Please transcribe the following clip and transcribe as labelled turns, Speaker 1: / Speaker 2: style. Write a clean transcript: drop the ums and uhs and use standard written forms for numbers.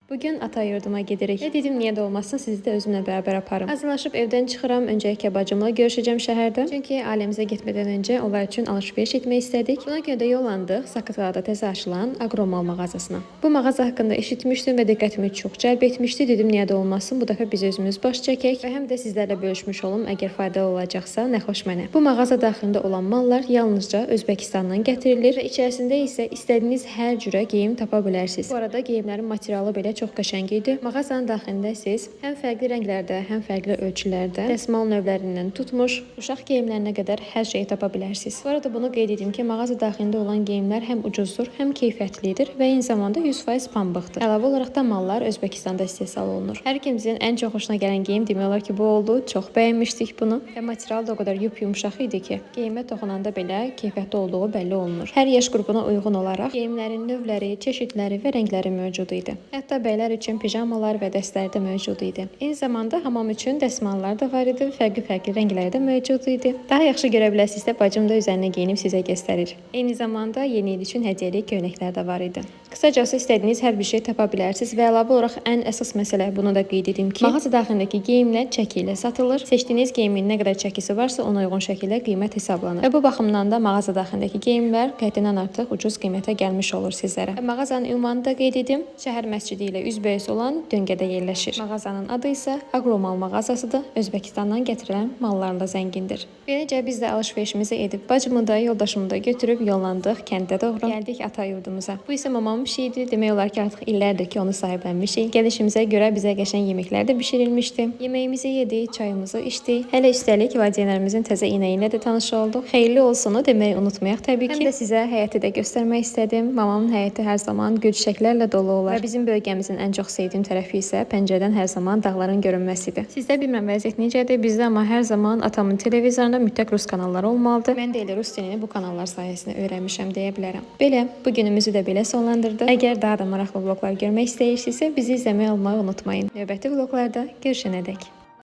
Speaker 1: Bugün ata yurduma gedirik. Və dedim niyə də olmasın, sizi də özümlə bərabər aparım. Hazırlaşıb evdən çıxıram. Öncəliklə bacımla görüşəcəm şəhərdə. Çünki ailəmizə getmədən öncə onlar üçün alış-veriş etmək istədik. Buna görə də yollandıq Zaqatalada təzə açılan Agromal mağazasına. Bu mağaza haqqında eşitmişdim və diqqətimi çox cəlb etmişdi. Dedim niyə də olmasın, bu dəfə biz özümüz baş çəkək və həm də sizlərlə bölüşmüş olum. Əgər faydalı olacaqsa, nə xoş mənə. Bu mağaza daxilində olan mallar yalnızca Özbəkistandan gətirilir və içərisində isə istədiyiniz hər cürə geyim tapa bilərsiniz. Bu arada geyimlərin materialı belə çox qəşəng idi. Mağazanın daxilində siz həm fərqli rənglərdə, həm fərqli ölçülərdə dəsmal növlərindən tutmuş, uşaq geyimlərinə qədər hər şeyi tapa bilərsiniz. Bu arada bunu qeyd edim ki, mağaza daxilində olan geyimlər həm ucuzdur, həm keyfiyyətlidir və eyni zamanda 100% pambıqdır. Əlavə olaraq da mallar Özbəkistanda istehsal olunur. Hər ikimizin ən çox xoşuna gələn geyim demək olar ki, bu oldu. Çox bəyənmişdik bunu və material da o qədər yumşaq idi ki, geyimə toxunanda belə keyfiyyətli olduğu bəlli olunur. Hər yaş qrupuna uyğun olaraq geyimlərin növləri, çeşidləri və rəngləri mövcud idi. Hətta bəylər üçün pijamalar və dəstlər də mövcud idi. Eyni zamanda hamam üçün dəsmallar da var idi, fərqli rənglərdə mövcud idi. Daha yaxşı görə bilərsinizsə, bacım da üzərinə geyinib sizə göstərir. Eyni zamanda yeni il üçün hədiyyəlik köynəklər də var idi. Qısacası istədiyiniz hər bir şey tapa bilərsiniz və əlavə olaraq ən əsas məsələ bunu da qeyd edim ki, mağaza daxilindəki geyimlər çəki ilə satılır. Seçdiyiniz geyimin nə qədər çəkisi varsa ona uyğun şəkildə qiymət hesablanır. Və bu baxımdan da mağaza daxilindəki geyimlər həddindən artıq ucuz qiymətə gəlmiş olur sizlərə. Mağazanın ünvanını da qeyd edim. Şəhər məscidi ilə üzbəüz olan döngədə yerləşir. Mağazanın adı isə Agromal mağazasıdır. Özbəkistandan gətirilən mallarla zəngindir. Beləcə biz də alış-verişimizi edib bacımı da, yoldaşımı da götürüb yollandıq kəndə doğru. Gəldik ata yurdumuza. Bu isə mamamın şeydi. Demək olar ki, artıq illərdir ki, onu sahiblənmişik. Gəlişimizə görə bizə qəşəng yeməklər də bişirilmişdi. Yeməyimizi yedik, çayımızı içdik. Hələ üstəlik valideynlərimizin təzə inəyi ilə də tanış olduq. Xeyirli olsunu deməyi unutmayaq təbii ki. Həm də sizə həyəti də göstərmək istədim. Mamamın həyəti hər zaman gül çiçəklərlə dolu olar. Və bizim bölgəmizin ən çox sevdiyim tərəfi isə pəncərədən hər zaman dağların görünməsidir. Sizdə bilmirəm vəziyyət necədir? Bizdə amma hər zaman atamın televizorunda mütləq rus kanalları olmalıdır. Mən də elə rus dilini bu kanallar sayəsində öyrənmişəm deyə bilərəm. Belə, bu günümüzü də belə sonlandırdıq. Əgər daha da maraqlı vloqlar görmək istəyirsinizsə, bizi izləməyi olmayı unutmayın. Növbəti vloqlarda görüşənədək.